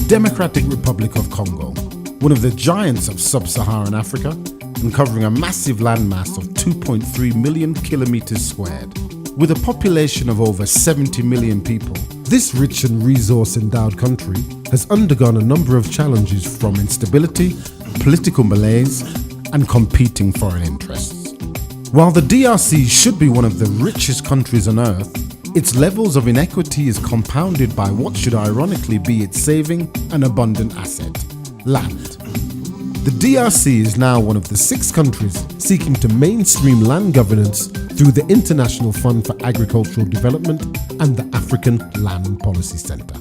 Democratic Republic of Congo, one of the giants of sub-Saharan Africa and covering a massive landmass of 2.3 million kilometers squared. With a population of over 70 million people, this rich and resource-endowed country has undergone a number of challenges from instability, political malaise, and competing foreign interests. While the DRC should be one of the richest countries on earth, its levels of inequity is compounded by what should ironically be its saving and abundant asset, land. The DRC is now one of the 6 countries seeking to mainstream land governance through the International Fund for Agricultural Development and the African Land Policy Center.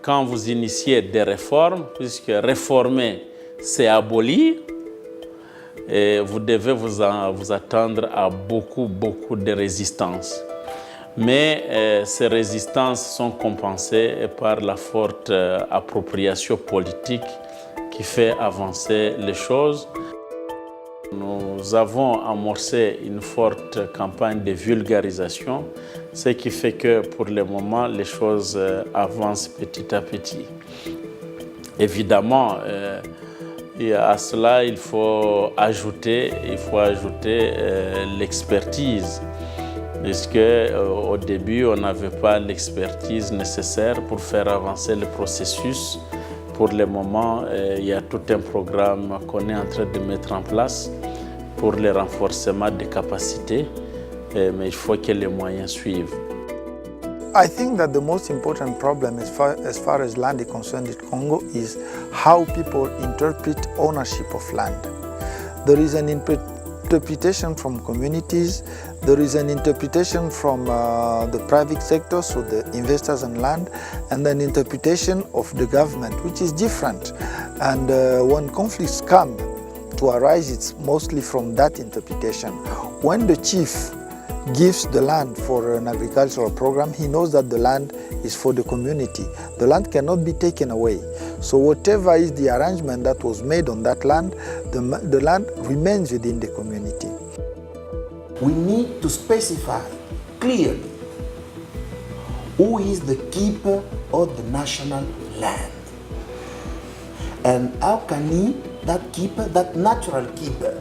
Quand vous initiez des réformes, puisque réformer, c'est abolir, et vous devez vous attendre à beaucoup de résistances. Mais ces résistances sont compensées par la forte appropriation politique qui fait avancer les choses. Nous avons amorcé une forte campagne de vulgarisation, ce qui fait que pour le moment, les choses avancent petit à petit. Évidemment, à cela, il faut ajouter l'expertise, puisque au début, on n'avait pas l'expertise nécessaire pour faire avancer le processus. Pour le moment, il y a tout un programme qu'on est en train de mettre en place pour le renforcement des capacités, mais il faut que les moyens suivent. I think that the most important problem as far as land is concerned in Congo is how people interpret ownership of land. There is an interpretation from communities, there is an interpretation from the private sector, so the investors and land, and an interpretation of the government, which is different. And when conflicts come to arise, it's mostly from that interpretation. When the chief gives the land for an agricultural program, he knows that the land is for the community. The land cannot be taken away. So whatever is the arrangement that was made on that land, the land remains within the community. We need to specify clearly who is the keeper of the national land. And how can he, that keeper, that natural keeper,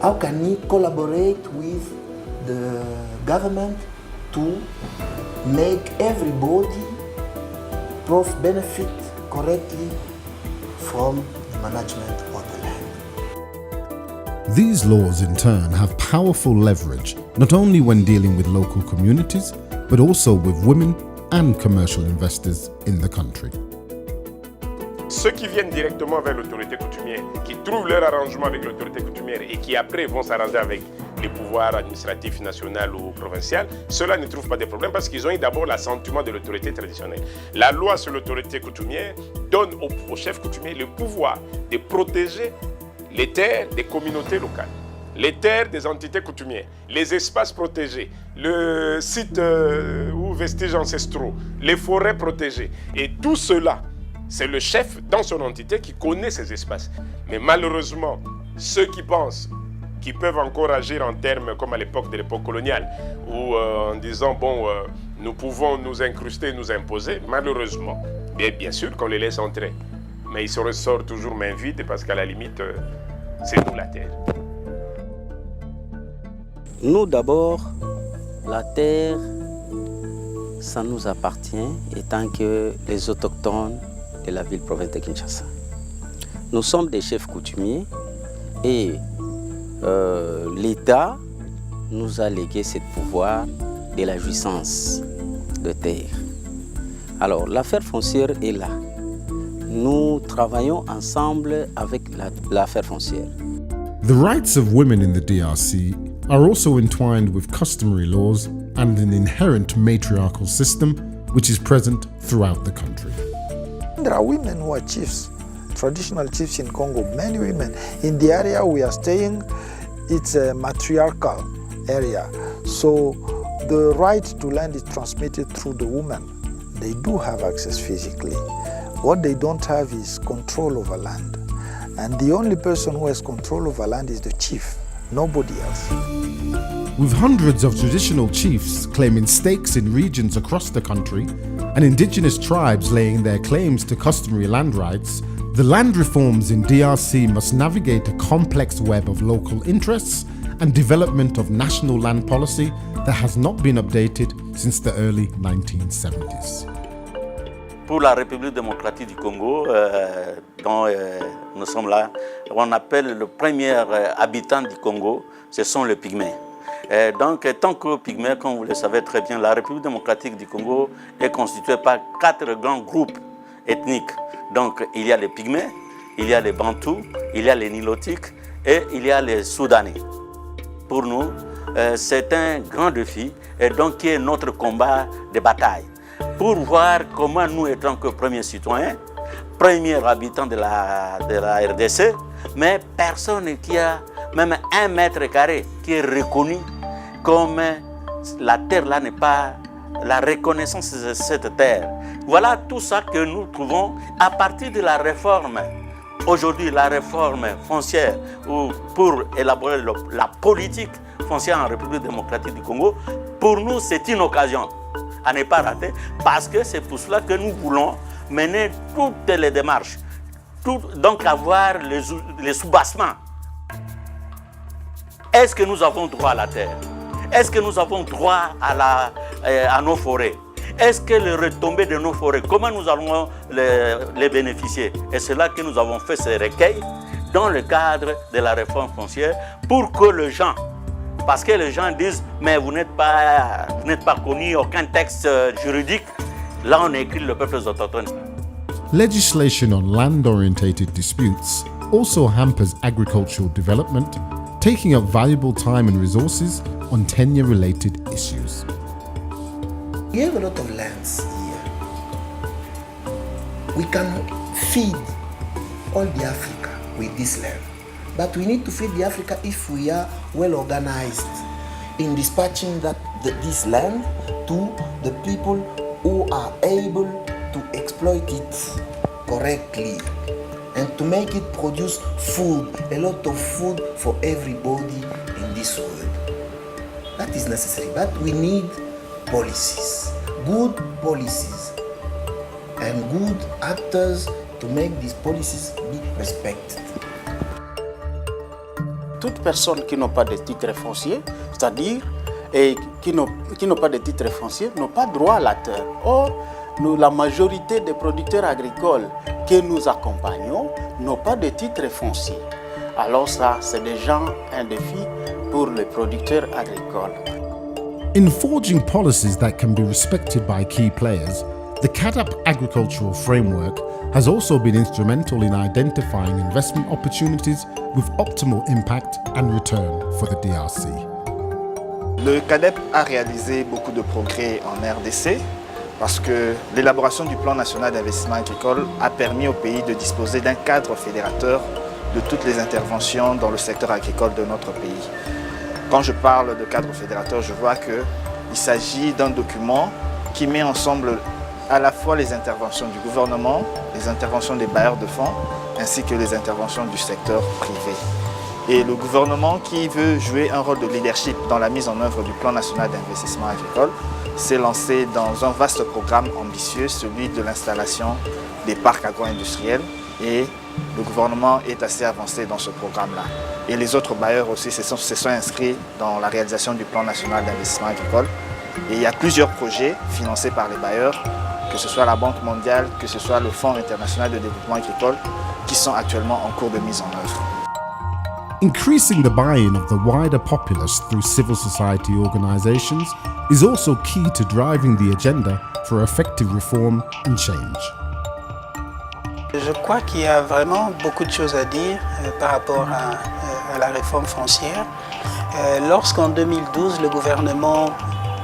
how can he collaborate with the government to make everybody benefit correctly from the management of the land. These laws in turn have powerful leverage, not only when dealing with local communities, but also with women and commercial investors in the country. Ceux qui viennent directement vers l'autorité coutumière, qui trouvent leur arrangement avec l'autorité coutumière et qui après vont s'arranger avec les pouvoirs administratifs national ou provincial, ceux-là ne trouvent pas de problème parce qu'ils ont eu d'abord l'assentiment de l'autorité traditionnelle. La loi sur l'autorité coutumière donne au chef coutumier le pouvoir de protéger les terres des communautés locales, les terres des entités coutumières, les espaces protégés, le site ou vestiges ancestraux, les forêts protégées. Et tout cela, c'est le chef dans son entité qui connaît ces espaces. Mais malheureusement, ceux qui pensent qu'ils peuvent encore agir en termes comme à l'époque de l'époque coloniale, où en disant, bon, nous pouvons nous incruster, nous imposer, malheureusement, bien sûr qu'on les laisse entrer. Mais ils se ressortent toujours main vide parce qu'à la limite, c'est nous la terre. Nous d'abord, la terre, ça nous appartient étant que les autochtones de la ville-province de Kinshasa. Nous sommes des chefs coutumiers et l'État nous a légué ce pouvoir de la jouissance de terre. Alors l'affaire foncière est là. Nous travaillons ensemble avec l'affaire foncière. The rights of women in the DRC are also entwined with customary laws and an inherent matriarchal system which is present throughout the country. There are women who are chiefs, traditional chiefs in Congo, many women. In the area we are staying, it's a matriarchal area. So the right to land is transmitted through the women. They do have access physically. What they don't have is control over land. And the only person who has control over land is the chief. nobody else. With hundreds of traditional chiefs claiming stakes in regions across the country and indigenous tribes laying their claims to customary land rights, the land reforms in DRC must navigate a complex web of local interests and development of national land policy that has not been updated since the early 1970s. Pour la République démocratique du Congo, dont nous sommes là, on appelle le premier habitant du Congo, ce sont les Pygmées. Donc, tant que Pygmées, comme vous le savez très bien, la République démocratique du Congo est constituée par 4 grands groupes ethniques. Donc, il y a les Pygmées, il y a les Bantous, il y a les Nilotiques et il y a les Soudanais. Pour nous, c'est un grand défi et donc qui est notre combat de bataille. Pour voir comment nous, étant que premiers citoyens, premiers habitants de la RDC, mais personne qui a même 1 mètre carré qui est reconnu comme la terre là n'est pas la reconnaissance de cette terre. Voilà tout ça que nous trouvons à partir de la réforme. Aujourd'hui, la réforme foncière pour élaborer la politique foncière en République démocratique du Congo, pour nous, c'est une occasion à ne pas rater parce que c'est pour cela que nous voulons mener toutes les démarches, donc avoir les soubassements. Est-ce que nous avons droit à la terre? Est-ce que nous avons droit à nos forêts? Est-ce que les retombées de nos forêts, comment nous allons les bénéficier? Et c'est là que nous avons fait ces recueils dans le cadre de la réforme foncière pour que les gens, parce que les gens disent mais vous n'êtes pas connu, aucun texte juridique. Là on écrit le peuple autochtone. Legislation on land-orientated disputes also hampers agricultural development, taking up valuable time and resources on tenure-related issues. We have a lot of lands here. We can feed all the Africa with this land. But we need to feed the Africa if we are well organized in dispatching this land to the people who are able to exploit it correctly and to make it produce food, a lot of food for everybody in this world. That is necessary, but we need policies, good policies, and good actors to make these policies be respected. Toute personne qui n'a pas de titre foncier, c'est-à-dire qui n'ont pas de titre foncier, n'ont pas droit à la terre. Or, la majorité des producteurs agricoles que nous accompagnons n'ont pas de titre foncier. Alors ça, c'est déjà un défi pour les producteurs agricoles. In forging policies that can be respected by key players, the CAADP agricultural framework has also been instrumental in identifying investment opportunities with optimal impact and return for the DRC. Le CAADP a réalisé beaucoup de progrès en RDC parce que l'élaboration du plan national d'investissement agricole a permis au pays de disposer d'un cadre fédérateur de toutes les interventions dans le secteur agricole de notre pays. Quand je parle de cadre fédérateur, je vois qu'il s'agit d'un document qui met ensemble à la fois les interventions du gouvernement, les interventions des bailleurs de fonds, ainsi que les interventions du secteur privé. Et le gouvernement qui veut jouer un rôle de leadership dans la mise en œuvre du plan national d'investissement agricole s'est lancé dans un vaste programme ambitieux, celui de l'installation des parcs agro-industriels. Et le gouvernement est assez avancé dans ce programme-là. Et les autres bailleurs aussi se sont inscrits dans la réalisation du plan national d'investissement agricole. Et il y a plusieurs projets financés par les bailleurs, que ce soit la Banque mondiale, que ce soit le Fonds international de développement agricole, qui sont actuellement en cours de mise en œuvre. Increasing the buy-in of the wider populace through civil society organizations is also key to driving the agenda for effective reform and change. Je crois qu'il y a vraiment beaucoup de choses à dire par rapport à la réforme foncière. Lorsqu'en 2012, le gouvernement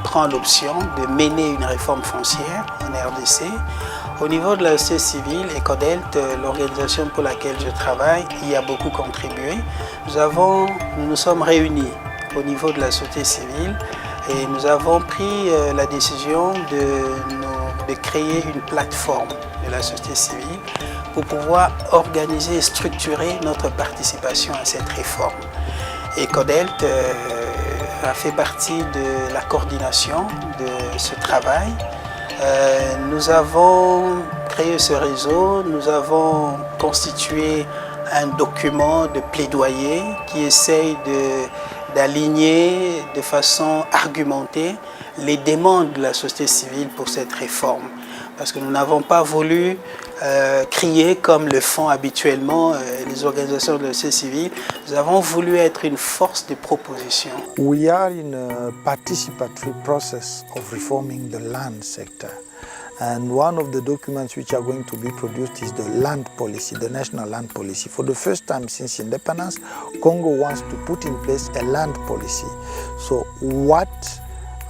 prend l'option de mener une réforme foncière en RDC, au niveau de la société civile et CODELT, l'organisation pour laquelle je travaille, y a beaucoup contribué. Nous nous sommes réunis au niveau de la société civile et nous avons pris la décision de créer une plateforme de la société civile pour pouvoir organiser et structurer notre participation à cette réforme. Et CODELT a fait partie de la coordination de ce travail. Nous avons créé ce réseau, nous avons constitué un document de plaidoyer qui essaye d'aligner de façon argumentée les demandes de la société civile pour cette réforme. Parce que nous n'avons pas voulu crier comme le font habituellement les organisations de la société civile. Nous avons voulu être une force de proposition. We are in a participatory process of reforming the land sector. And one of the documents which are going to be produced is the land policy, the national land policy. For the first time since independence, Congo wants to put in place a land policy. So what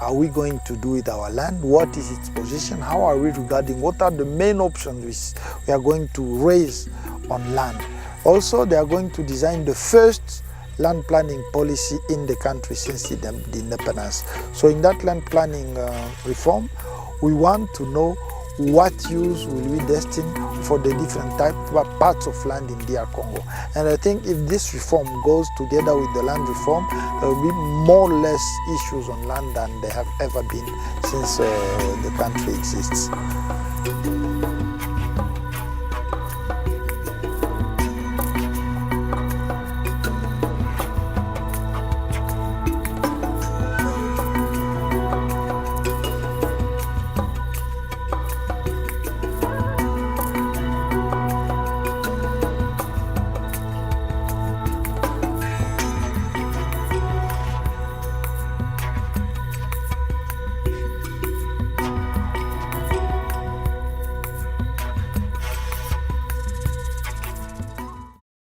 are we going to do with our land? What is its position? How are we regarding? What are the main options we are going to raise on land? Also, they are going to design the first land planning policy in the country since the independence. So in that land planning reform, we want to know what use will we destine for the different parts of land in DR Congo. And I think if this reform goes together with the land reform, there will be more or less issues on land than there have ever been since the country exists.